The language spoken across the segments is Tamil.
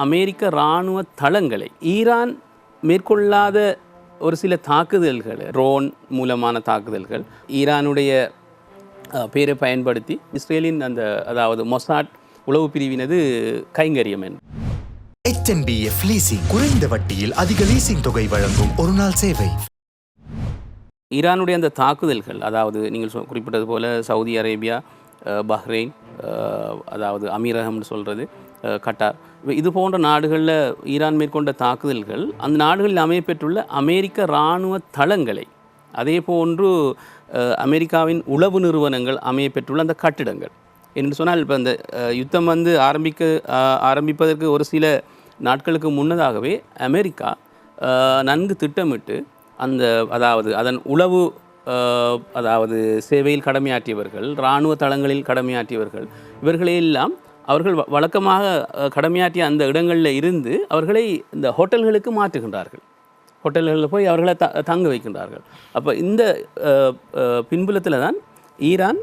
அமெரிக்க இராணுவ தளங்களை ஈரான் மேற்கொள்ளாத ஒரு சில தாக்குதல்கள், ட்ரோன் மூலமான தாக்குதல்கள், ஈரானுடைய பேரை பயன்படுத்தி இஸ்ரேலின் அதாவது மொசாட் உளவு பிரிவினது கைங்கரியம் என்று. HNBF லீசிங் குறைந்த வட்டியில் அதிக லீசிங் தொகை வழங்கும் ஒரு நாள் சேவை. ஈரானுடைய அந்த தாக்குதல்கள், அதாவது நீங்கள் குறிப்பிட்டது போல சவுதி அரேபியா, பஹ்ரைன், அதாவது அமீரகம்னு சொல்கிறது, கட்டார், இது போன்ற நாடுகளில் ஈரான் மேற்கொண்ட தாக்குதல்கள் அந்த நாடுகளில் அமையப்பெற்றுள்ள அமெரிக்க இராணுவ தளங்களை, அதே போன்று அமெரிக்காவின் உளவு நிறுவனங்கள் அமையப்பெற்றுள்ள அந்த கட்டிடங்கள் என்று சொன்னால், இப்போ இந்த யுத்தம் ஆரம்பிப்பதற்கு ஒரு சில நாட்களுக்கு முன்னதாகவே அமெரிக்கா நன்கு திட்டமிட்டு அதாவது அதன் உளவு அதாவது சேவையில் கடமையாற்றியவர்கள், இராணுவ தளங்களில் கடமையாற்றியவர்கள், இவர்களையெல்லாம் அவர்கள் வழக்கமாக கடமையாற்றிய அந்த இடங்களில் இருந்து அவர்களை இந்த ஹோட்டல்களுக்கு மாற்றுகின்றார்கள். ஹோட்டல்களில் போய் அவர்களை தங்க வைக்கின்றார்கள். அப்போ இந்த பின்புலத்தில் தான் ஈரான்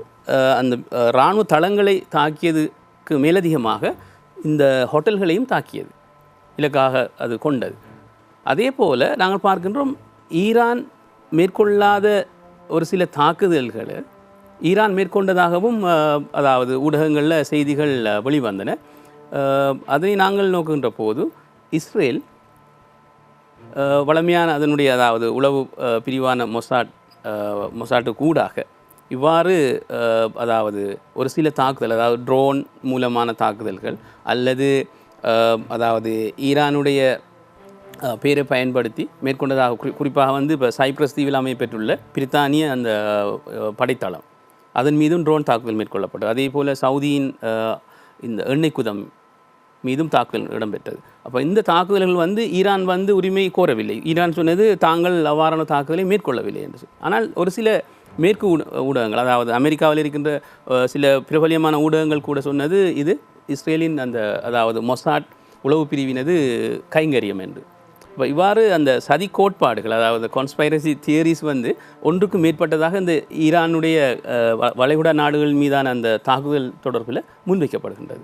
அந்த இராணுவ தளங்களை தாக்கியதுக்கு மேலதிகமாக இந்த ஹோட்டல்களையும் தாக்கியது, இலக்காக அது கொண்டது. அதே போல் நாங்கள் பார்க்கின்றோம், ஈரான் மேற்கொள்ளாத ஒரு சில தாக்குதல்களை ஈரான் மேற்கொண்டதாகவும் அதாவது ஊடகங்களில் செய்திகள் வெளிவந்தன. அதை நாங்கள் நோக்குகின்ற போது இஸ்ரேல் வளமையான அதனுடைய அதாவது உளவு பிரிவான மொசாட்டுக்கு ஊடாக இவ்வாறு அதாவது ஒரு சில தாக்குதல், அதாவது ட்ரோன் மூலமான தாக்குதல்கள் அல்லது அதாவது ஈரானுடைய பேரை பயன்படுத்தி மேற்கொண்டதாக குறிப்பாக இப்போ சைப்ரஸ் தீவில் அமையப்பெற்றுள்ள பிரித்தானிய அந்த படைத்தளம், அதன் மீதும் ட்ரோன் தாக்குதல் மேற்கொள்ளப்பட்டது. அதே போல் சவுதியின் இந்த எண்ணெய் குதம் மீதும் தாக்குதல் இடம்பெற்றது. அப்போ இந்த தாக்குதல்கள் ஈரான் உரிமை கோரவில்லை. ஈரான் சொன்னது தாங்கள் அவ்வாறான தாக்குதலை மேற்கொள்ளவில்லை என்று. ஆனால் ஒரு சில மேற்கு ஊடகங்கள், அதாவது அமெரிக்காவில் இருக்கின்ற சில பிரபலியமான ஊடகங்கள் கூட சொன்னது இது இஸ்ரேலின் அதாவது மொசாட் உளவு பிரிவினது கைங்கரியம் என்று. இப்போ இவ்வாறு அந்த சதி கோட்பாடுகள், அதாவது கான்ஸ்பைரசி தியரிஸ் ஒன்றுக்கு மேற்பட்டதாக இந்த ஈரானுடைய வளைகுடா நாடுகள் மீதான அந்த தாக்குதல் தொடர்பில் முன்வைக்கப்படுகின்றது.